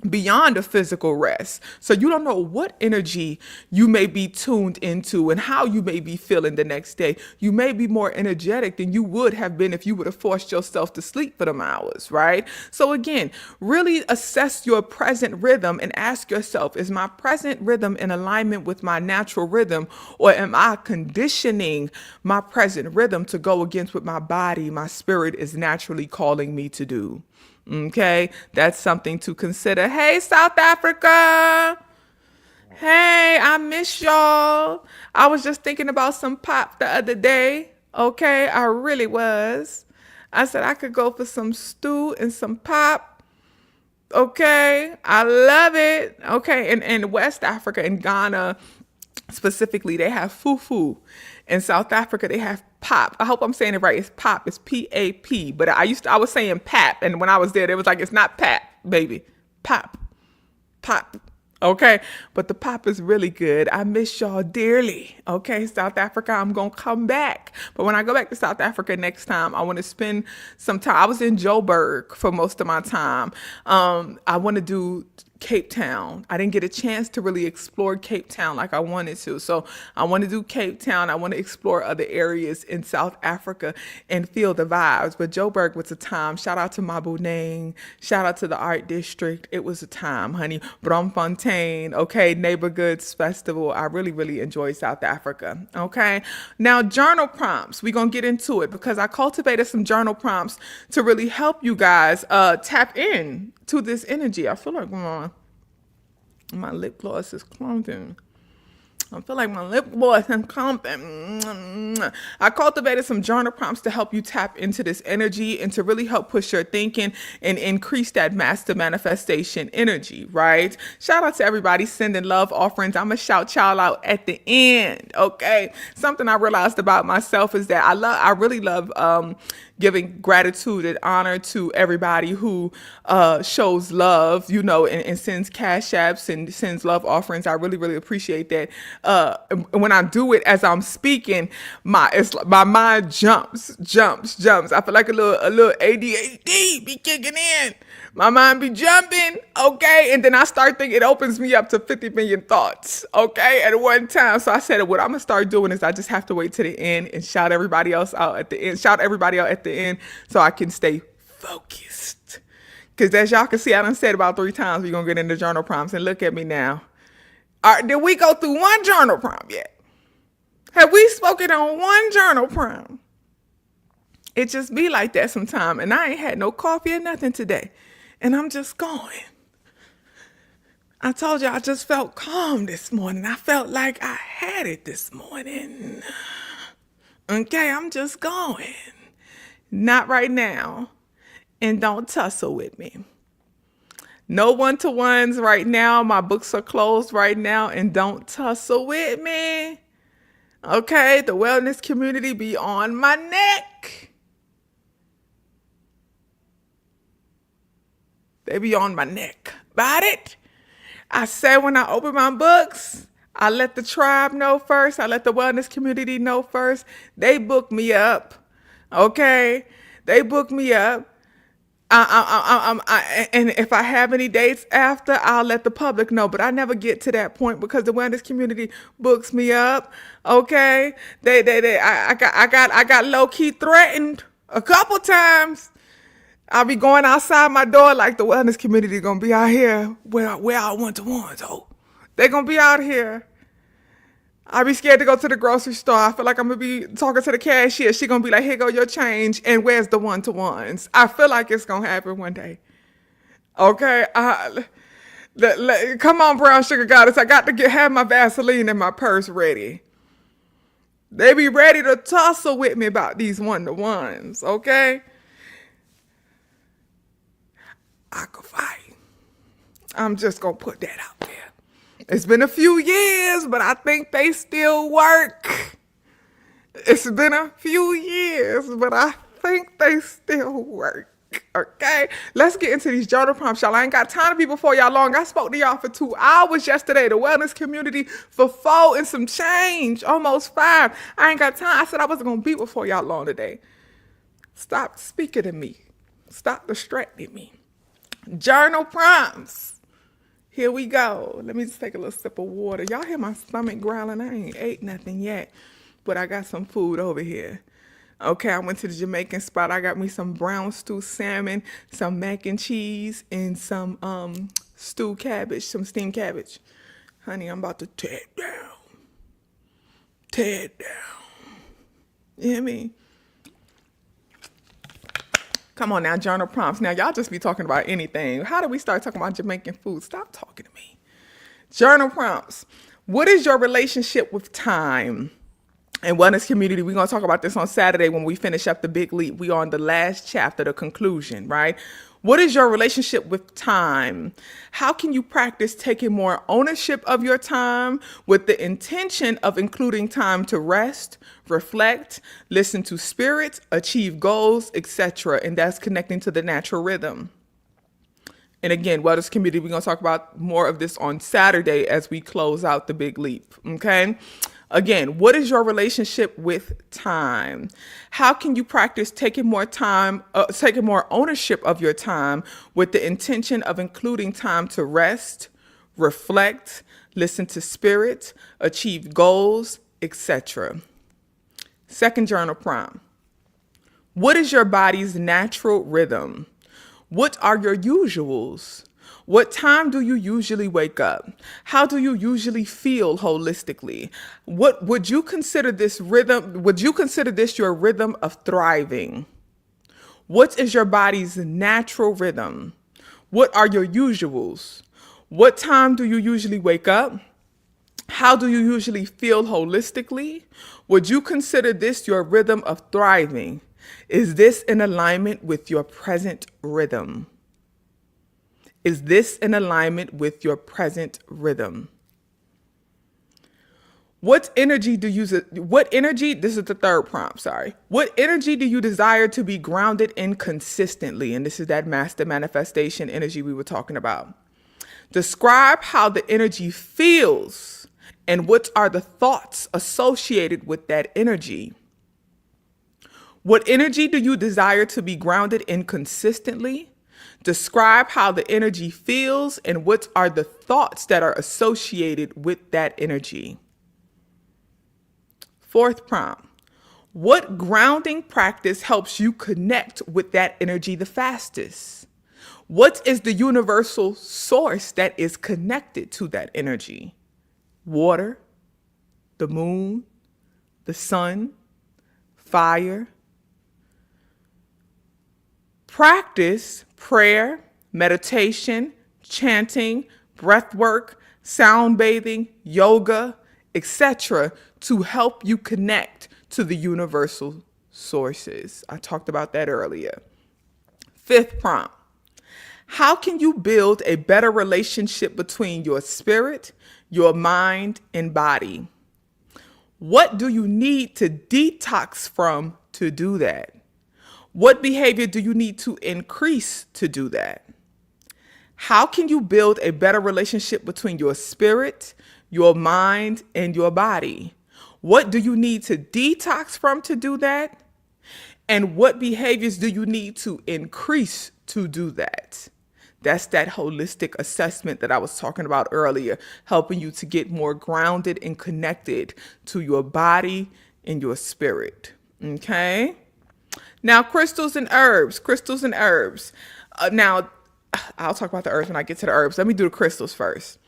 beyond a physical rest. So you don't know what energy you may be tuned into and how you may be feeling the next day. You may be more energetic than you would have been if you would have forced yourself to sleep for them hours, right? So again, really assess your present rhythm and ask yourself, is my present rhythm in alignment with my natural rhythm, or am I conditioning my present rhythm to go against what my body, my spirit is naturally calling me to do? Okay, that's something to consider. Hey, South Africa. Hey, I miss y'all. I was just thinking about some pop the other day. Okay, I really was. I said I could go for some stew and some pop. Okay, I love it. Okay, in West Africa, in Ghana specifically, they have fufu. In South Africa, they have pop. I hope I'm saying it right. It's pop. It's P-A-P. But I was saying pap. And when I was there, they was like, it's not pap, baby. Pop. Pop. Okay. But the pop is really good. I miss y'all dearly. Okay. South Africa, I'm going to come back. But when I go back to South Africa next time, I want to spend some time. I was in Joburg for most of my time. I want to do Cape Town. I didn't get a chance to really explore Cape Town like I wanted to. So I want to do Cape Town. I want to explore other areas in South Africa and feel the vibes. But Joburg was a time. Shout out to Maboneng. Shout out to the Art District. It was a time, honey. Bromfontein. Okay. Neighbor Goods Festival. I really, really enjoyed South Africa. Okay. Now, journal prompts. We're going to get into it because I cultivated some journal prompts to really help you guys tap in to this energy. I feel like my lip gloss is clumping. I feel like my lip gloss is clumping. I cultivated some journal prompts to help you tap into this energy and to really help push your thinking and increase that master manifestation energy, right? Shout out to everybody sending love offerings. I'm going to shout y'all out at the end, okay? Something I realized about myself is that I really love giving gratitude and honor to everybody who shows love, and sends cash apps and sends love offerings. I really, really appreciate that. When I do it as I'm speaking, my mind jumps. I feel like a little ADHD be kicking in. My mind be jumping, okay? And then I start thinking, it opens me up to 50 million thoughts, okay, at one time. So I said, what I'm going to start doing is I just have to wait to the end and shout everybody else out at the end. Shout everybody out at the end so I can stay focused. Because as y'all can see, I done said about 3 times we're going to get into journal prompts. And look at me now. All right, did we go through one journal prompt yet? Have we spoken on one journal prompt? It just be like that sometime. And I ain't had no coffee or nothing today. And I'm just going. I told you I just felt calm this morning. I felt like I had it this morning. Okay, I'm just going. Not right now. And don't tussle with me. No one-to-ones right now. My books are closed right now. And don't tussle with me. Okay, the wellness community be on my neck. They be on my neck. About it? I say when I open my books, I let the tribe know first. I let the wellness community know first. They book me up. Okay? They book me up. And if I have any dates after, I'll let the public know. But I never get to that point because the wellness community books me up. Okay? I got low-key threatened a couple times. I'll be going outside my door like the wellness community gonna be out here where our one-to-ones, oh. They gonna be out here. I'll be scared to go to the grocery store. I feel like I'm gonna be talking to the cashier. She gonna be like, here go your change, and where's the one-to-ones? I feel like it's gonna happen one day. Okay, come on, brown sugar goddess. I got to have my Vaseline in my purse ready. They be ready to tussle with me about these one-to-ones, okay? I could fight. I'm just going to put that out there. It's been a few years, but I think they still work. It's been a few years, but I think they still work. Okay, let's get into these journal prompts, y'all. I ain't got time to be before y'all long. I spoke to y'all for 2 hours yesterday, the wellness community for 4 and some change, almost 5. I ain't got time. I said I wasn't gonna be before y'all long today. Stop speaking to me. Stop distracting me. Journal prompts. Here we go. Let me just take a little sip of water. Y'all hear my stomach growling? I ain't ate nothing yet, but I got some food over here. Okay, I went to the Jamaican spot. I got me some brown stew salmon, some mac and cheese, and some stewed cabbage, some steamed cabbage. Honey, I'm about to tear it down. Tear it down. You hear me? Come on now, journal prompts. Now, y'all just be talking about anything. How do we start talking about Jamaican food? Stop talking to me. Journal prompts. What is your relationship with time? And wellness community, we're going to talk about this on Saturday when we finish up the big leap. We are on the last chapter, the conclusion, right? What is your relationship with time? How can you practice taking more ownership of your time with the intention of including time to rest, reflect, listen to spirit, achieve goals, etc.? And that's connecting to the natural rhythm. And again, wellness community, we're going to talk about more of this on Saturday as we close out the big leap, okay? Again, what is your relationship with time? How can you practice taking more ownership of your time with the intention of including time to rest, reflect, listen to spirit, achieve goals, etc.? Second journal prompt. What is your body's natural rhythm? What are your usuals? What time do you usually wake up? How do you usually feel holistically? What would you consider this rhythm? Would you consider this your rhythm of thriving? What is your body's natural rhythm? What are your usuals? What time do you usually wake up? How do you usually feel holistically? Would you consider this your rhythm of thriving? Is this in alignment with your present rhythm? Is this in alignment with your present rhythm? This is the third prompt, sorry. What energy do you desire to be grounded in consistently? And this is that master manifestation energy we were talking about. Describe how the energy feels and what are the thoughts associated with that energy. What energy do you desire to be grounded in consistently? Describe how the energy feels and what are the thoughts that are associated with that energy. Fourth prompt. What grounding practice helps you connect with that energy the fastest? What is the universal source that is connected to that energy? Water, the moon, the sun, fire. Practice prayer, meditation, chanting, breath work, sound bathing, yoga, etc. to help you connect to the universal sources. I talked about that earlier. Fifth prompt. How can you build a better relationship between your spirit, your mind, and body? What do you need to detox from to do that? What behavior do you need to increase to do that? How can you build a better relationship between your spirit, your mind, and your body? What do you need to detox from to do that? And what behaviors do you need to increase to do that? That's that holistic assessment that I was talking about earlier, helping you to get more grounded and connected to your body and your spirit. Okay? Now, crystals and herbs. Now, I'll talk about the herbs when I get to the herbs. Let me do the crystals first.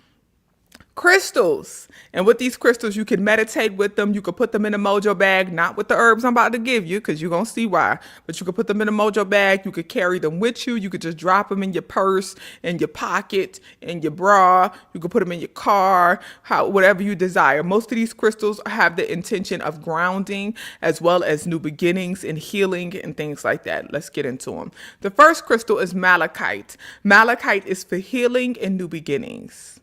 Crystals. And with these crystals, you can meditate with them. You can put them in a mojo bag, not with the herbs I'm about to give you, because you're going to see why. But you can put them in a mojo bag. You could carry them with you. You could just drop them in your purse, in your pocket, in your bra. You could put them in your car, whatever you desire. Most of these crystals have the intention of grounding as well as new beginnings and healing and things like that. Let's get into them. The first crystal is malachite. Malachite is for healing and new beginnings.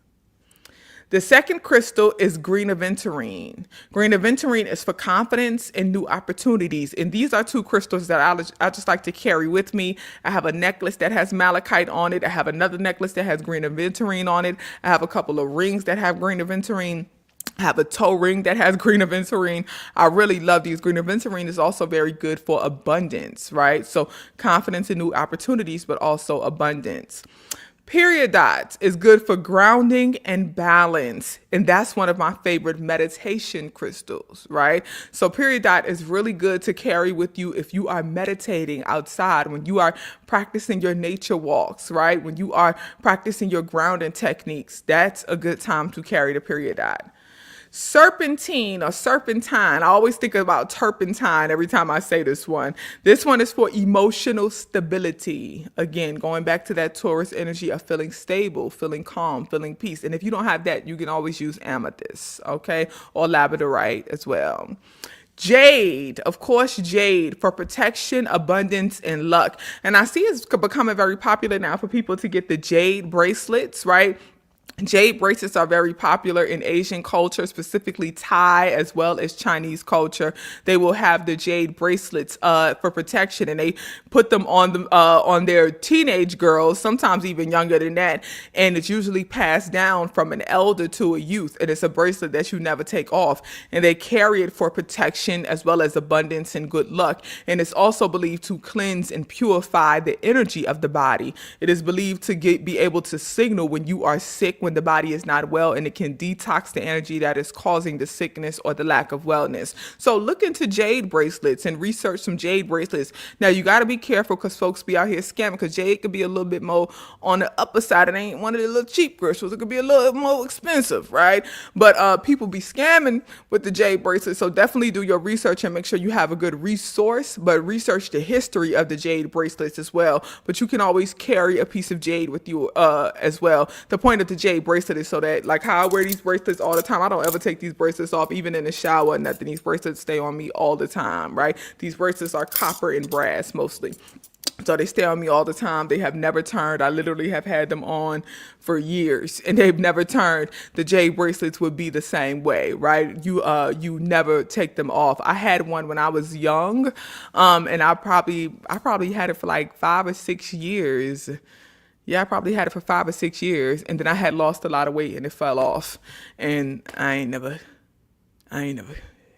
The second crystal is green aventurine. Green aventurine is for confidence and new opportunities. And these are two crystals that I just like to carry with me. I have a necklace that has malachite on it. I have another necklace that has green aventurine on it. I have a couple of rings that have green aventurine. I have a toe ring that has green aventurine. I really love these. Green aventurine is also very good for abundance, right? So confidence and new opportunities, but also abundance. Period dots is good for grounding and balance. And that's one of my favorite meditation crystals, right? So period dot is really good to carry with you if you are meditating outside, when you are practicing your nature walks, right? When you are practicing your grounding techniques, that's a good time to carry the period dot. Serpentine or serpentine. I always think about turpentine every time I say this one. This one is for emotional stability. Again, going back to that Taurus energy of feeling stable, feeling calm, feeling peace. And if you don't have that, you can always use amethyst, okay? Or labradorite as well. Jade, of course, jade for protection, abundance, and luck. And I see it's becoming very popular now for people to get the jade bracelets, right? Jade bracelets are very popular in Asian culture, specifically Thai as well as Chinese culture. They will have the jade bracelets for protection, and they put them on their teenage girls, sometimes even younger than that. And it's usually passed down from an elder to a youth, and it's a bracelet that you never take off. And they carry it for protection as well as abundance and good luck. And it's also believed to cleanse and purify the energy of the body. It is believed to be able to signal when you are sick, when the body is not well, and it can detox the energy that is causing the sickness or the lack of wellness. So look into jade bracelets and research some jade bracelets. Now you got to be careful because folks be out here scamming, because jade could be a little bit more on the upper side. It ain't one of the little cheap crystals. It could be a little more expensive, right? But people be scamming with the jade bracelets. So definitely do your research and make sure you have a good resource, but research the history of the jade bracelets as well. But you can always carry a piece of jade with you as well. The point of the jade bracelet is so that, like how I wear these bracelets all the time, I don't ever take these bracelets off, even in the shower and nothing. These bracelets stay on me all the time, right? These bracelets are copper and brass mostly. So they stay on me all the time. They have never turned. I literally have had them on for years and they've never turned. The jade bracelets would be the same way, right? You never take them off. I had one when I was young, and I probably had it for like 5 or 6 years. Yeah, I probably had it for 5 or 6 years, and then I had lost a lot of weight and it fell off, and I ain't never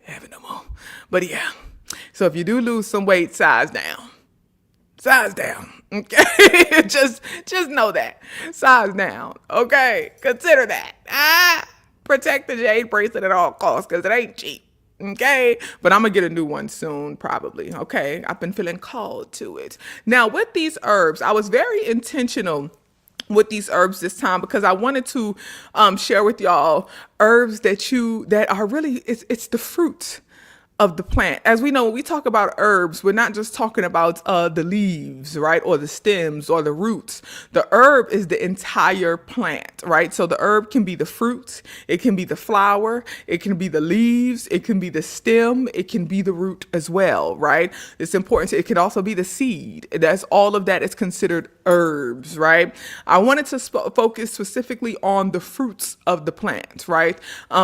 have it no more. But yeah, so if you do lose some weight, size down, okay? just know that, size down, okay? Consider that. Protect the jade bracelet at all costs, because it ain't cheap. Okay, but I'm gonna get a new one soon, probably. Okay, I've been feeling called to it. Now, with these herbs, I was very intentional with these herbs this time because I wanted to share with y'all herbs that are really, it's the fruit of the plant. As we know, when we talk about herbs, we're not just talking about the leaves, right? Or the stems or the roots. The herb is the entire plant, right? So the herb can be the fruit, it can be the flower, it can be the leaves, it can be the stem, it can be the root as well, right? It's important. It can also be the seed. That's all of that is considered herbs, right? I wanted to focus specifically on the fruits of the plant, right?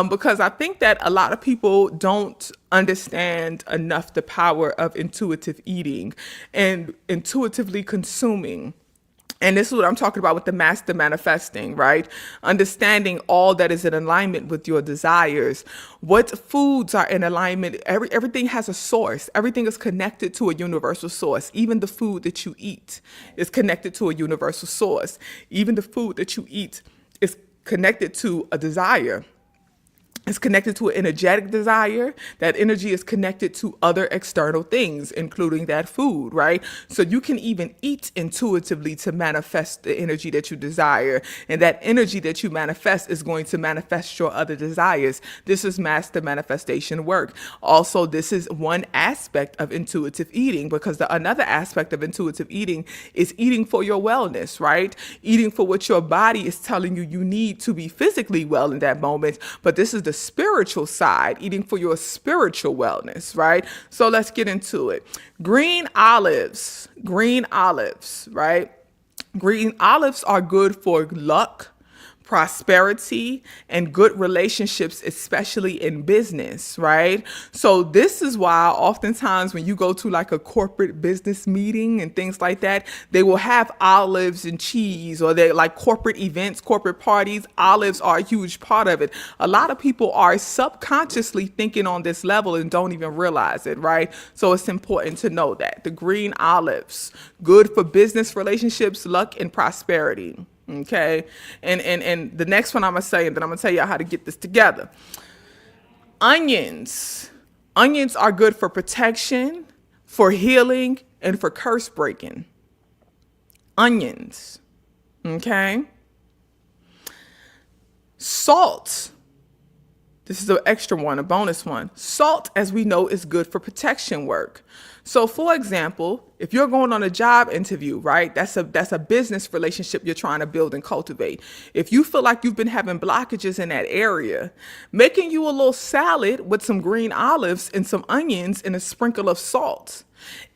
Because I think that a lot of people don't understand enough the power of intuitive eating and intuitively consuming. And this is what I'm talking about with the master manifesting, right? Understanding all that is in alignment with your desires. What foods are in alignment? Everything has a source. Everything is connected to a universal source. Even the food that you eat is connected to a universal source. Even the food that you eat is connected to a desire. It's connected to an energetic desire. That energy is connected to other external things, including that food, right? So you can even eat intuitively to manifest the energy that you desire. And that energy that you manifest is going to manifest your other desires. This is master manifestation work. Also, this is one aspect of intuitive eating, because another aspect of intuitive eating is eating for your wellness, right? Eating for what your body is telling you you need to be physically well in that moment. But this is the spiritual side, eating for your spiritual wellness, right? So let's get into it. Green olives, right? Green olives are good for luck, prosperity, and good relationships, especially in business, right? So this is why oftentimes when you go to like a corporate business meeting and things like that, they will have olives and cheese, or they like corporate events, corporate parties. Olives are a huge part of it. A lot of people are subconsciously thinking on this level and don't even realize it, right? So it's important to know that the green olives, good for business relationships, luck, and prosperity. Okay, and the next one I'm gonna say, and then I'm gonna tell you how to get this together. Onions are good for protection, for healing, and for curse breaking. Onions. Okay. Salt. This is an extra one, a bonus one. Salt, as we know, is good for protection work. So for example, if you're going on a job interview, right, that's a business relationship you're trying to build and cultivate. If you feel like you've been having blockages in that area, making you a little salad with some green olives and some onions and a sprinkle of salt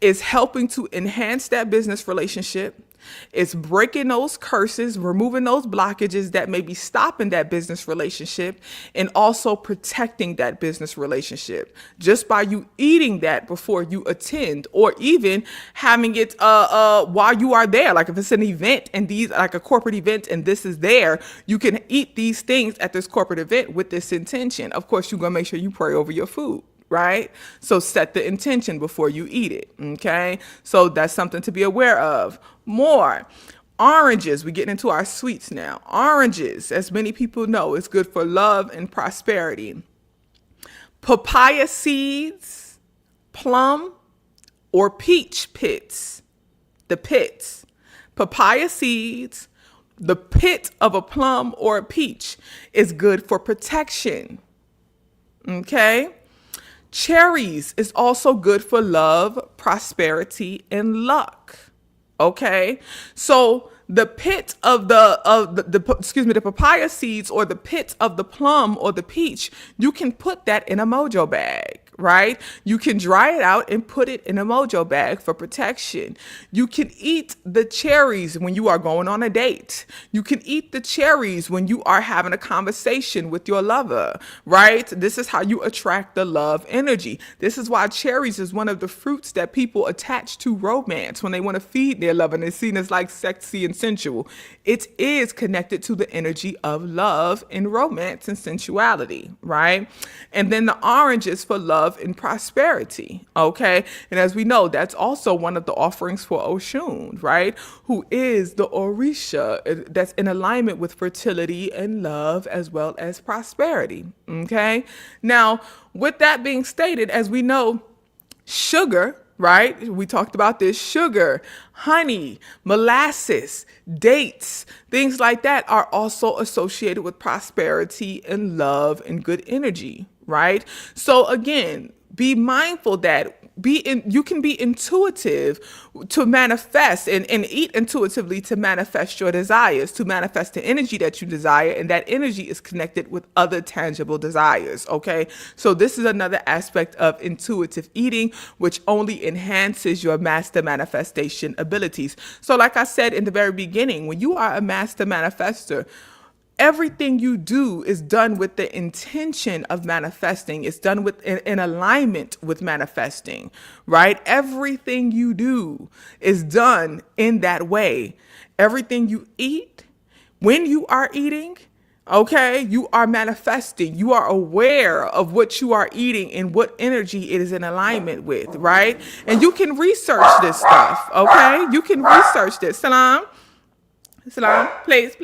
is helping to enhance that business relationship. It's breaking those curses, removing those blockages that may be stopping that business relationship, and also protecting that business relationship just by you eating that before you attend, or even having it while you are there. Like if it's an event and these, like a corporate event, and this is there, you can eat these things at this corporate event with this intention. Of course, you're gonna make sure you pray over your food, right? So set the intention before you eat it, okay? So that's something to be aware of. More. Oranges, we get into our sweets now. Oranges, as many people know, is good for love and prosperity. Papaya seeds, plum, or peach pits. The pits. Papaya seeds, the pit of a plum or a peach is good for protection, okay? Cherries is also good for love, prosperity, and luck. Okay, so the pit of the papaya seeds, or the pit of the plum or the peach, you can put that in a mojo bag, right? You can dry it out and put it in a mojo bag for protection. You can eat the cherries when you are going on a date. You can eat the cherries when you are having a conversation with your lover, right? This is how you attract the love energy. This is why cherries is one of the fruits that people attach to romance when they want to feed their lover, and it's seen as like sexy and sensual. It is connected to the energy of love and romance and sensuality, right? And then the orange is for love and prosperity, okay? And as we know, that's also one of the offerings for Oshun, right? Who is the Orisha that's in alignment with fertility and love as well as prosperity, okay? Now, with that being stated, as we know, sugar, right? We talked about this. Sugar, honey, molasses, dates, things like that are also associated with prosperity and love and good energy, right? So again, be mindful that you can be intuitive to manifest and eat intuitively to manifest your desires, to manifest the energy that you desire, and that energy is connected with other tangible desires, okay? So this is another aspect of intuitive eating, which only enhances your master manifestation abilities. So like I said in the very beginning, when you are a master manifestor, everything you do is done with the intention of manifesting. It's done with in alignment with manifesting, right? Everything you do is done in that way. Everything you eat, when you are eating, okay, you are manifesting. You are aware of what you are eating and what energy it is in alignment with, right? And you can research this stuff, okay? You can research this. Salam. Salam, please.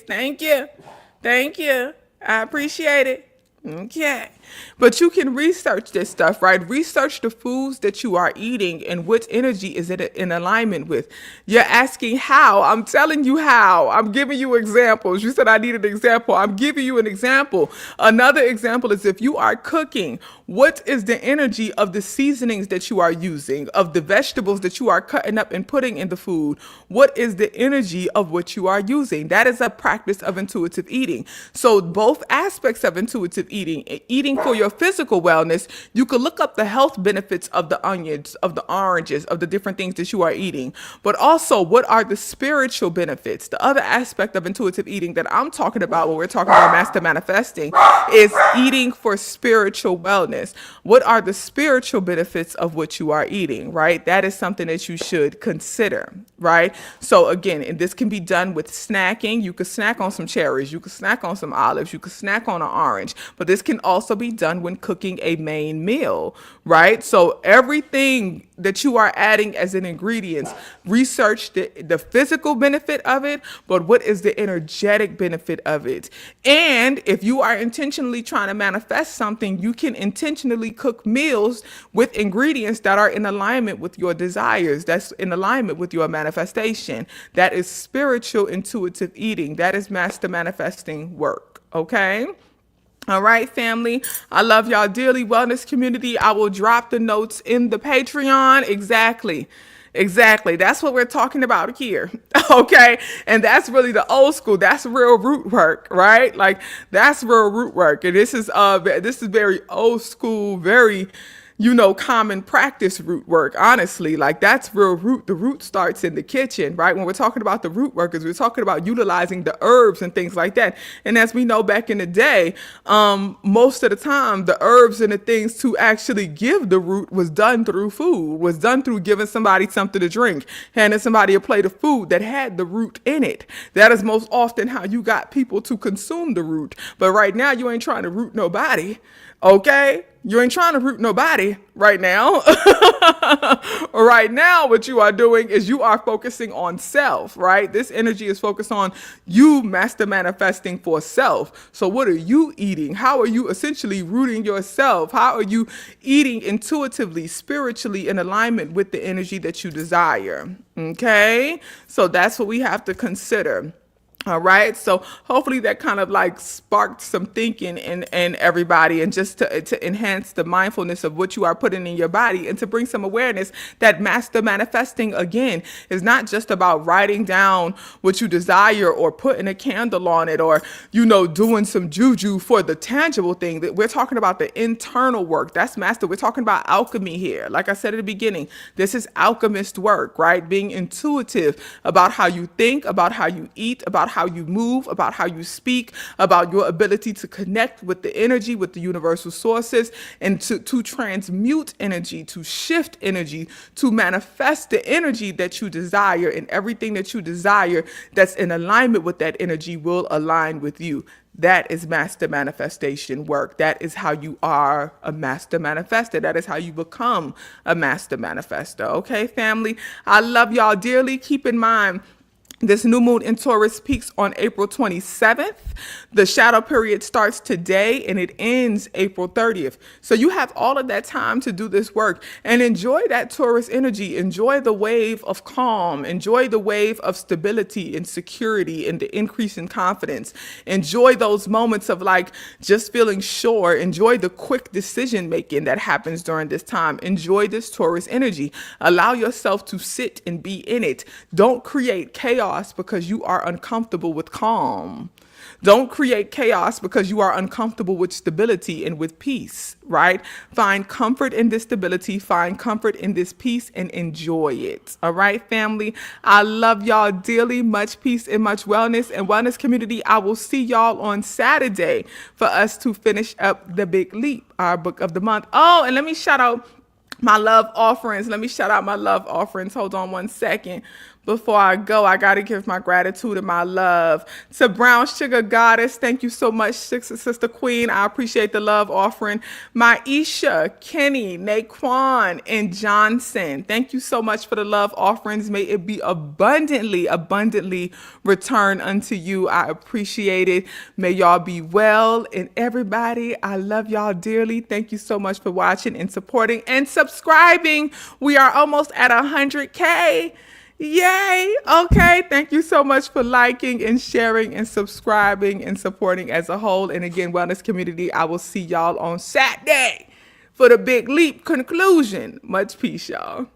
Thank you. I appreciate it. Okay. But you can research this stuff, right? Research the foods that you are eating and what energy is it in alignment with. You're asking how. I'm telling you how. I'm giving you examples. You said I need an example. I'm giving you an example. Another example is if you are cooking, what is the energy of the seasonings that you are using, of the vegetables that you are cutting up and putting in the food? What is the energy of what you are using? That is a practice of intuitive eating. So both aspects of intuitive eating eating for your physical wellness, you could look up the health benefits of the onions, of the oranges, of the different things that you are eating. But also, what are the spiritual benefits? The other aspect of intuitive eating that I'm talking about when we're talking about master manifesting is eating for spiritual wellness. What are the spiritual benefits of what you are eating, right? That is something that you should consider, right? So again, and this can be done with snacking. You could snack on some cherries, you could snack on some olives, you could snack on an orange, but this can also be done when cooking a main meal, right? So everything that you are adding as an ingredient, research the physical benefit of it, but what is the energetic benefit of it? And if you are intentionally trying to manifest something, you can intentionally cook meals with ingredients that are in alignment with your desires, that's in alignment with your manifestation. That is spiritual intuitive eating. That is master manifesting work, okay? All right, family. I love y'all dearly. Wellness community. I will drop the notes in the Patreon. Exactly. That's what we're talking about here. Okay. And that's really the old school. That's real root work, right? Like that's real root work. And this is very old school, very common practice root work, honestly. Like that's real root. The root starts in the kitchen, right? When we're talking about the root workers, we're talking about utilizing the herbs and things like that. And as we know back in the day, most of the time, the herbs and the things to actually give the root was done through food, was done through giving somebody something to drink, handing somebody a plate of food that had the root in it. That is most often how you got people to consume the root. But right now, you ain't trying to root nobody. Okay? You ain't trying to root nobody right now. Right now, what you are doing is you are focusing on self, right? This energy is focused on you master manifesting for self. So what are you eating? How are you essentially rooting yourself? How are you eating intuitively, spiritually in alignment with the energy that you desire? Okay? So that's what we have to consider. All right. So hopefully that kind of like sparked some thinking in everybody, and just to enhance the mindfulness of what you are putting in your body, and to bring some awareness that master manifesting, again, is not just about writing down what you desire or putting a candle on it or, doing some juju for the tangible thing. That we're talking about the internal work. That's master. We're talking about alchemy here. Like I said at the beginning, this is alchemist work, right? Being intuitive about how you think, about how you eat, about how you move, about how you speak, about your ability to connect with the energy, with the universal sources, and to transmute energy, to shift energy, to manifest the energy that you desire. And everything that you desire that's in alignment with that energy will align with you. That is master manifestation work. That is how you are a master manifestor. That is how you become a master manifestor. Okay, family? I love y'all dearly. Keep in mind, this new moon in Taurus peaks on April 27th. The shadow period starts today and it ends April 30th. So you have all of that time to do this work and enjoy that Taurus energy. Enjoy the wave of calm. Enjoy the wave of stability and security and the increase in confidence. Enjoy those moments of like just feeling sure. Enjoy the quick decision making that happens during this time. Enjoy this Taurus energy. Allow yourself to sit and be in it. Don't create chaos because you are uncomfortable with calm. Don't create chaos because you are uncomfortable with stability and with peace, right? Find comfort in this stability, find comfort in this peace, and enjoy it. All right, family? I love y'all dearly. Much peace and much wellness. And wellness community, I will see y'all on Saturday for us to finish up The Big Leap, our book of the month. Oh, and let me shout out my love offerings. Hold on one second. Before I go, I got to give my gratitude and my love to Brown Sugar Goddess. Thank you so much, Sister Queen. I appreciate the love offering. Maisha, Kenny, Naquan, and Johnson. Thank you so much for the love offerings. May it be abundantly returned unto you. I appreciate it. May y'all be well. And everybody, I love y'all dearly. Thank you so much for watching and supporting and subscribing. We are almost at 100K. Yay. Okay. Thank you so much for liking and sharing and subscribing and supporting as a whole. And again, wellness community, I will see y'all on Saturday for the Big Leap conclusion. Much peace, y'all.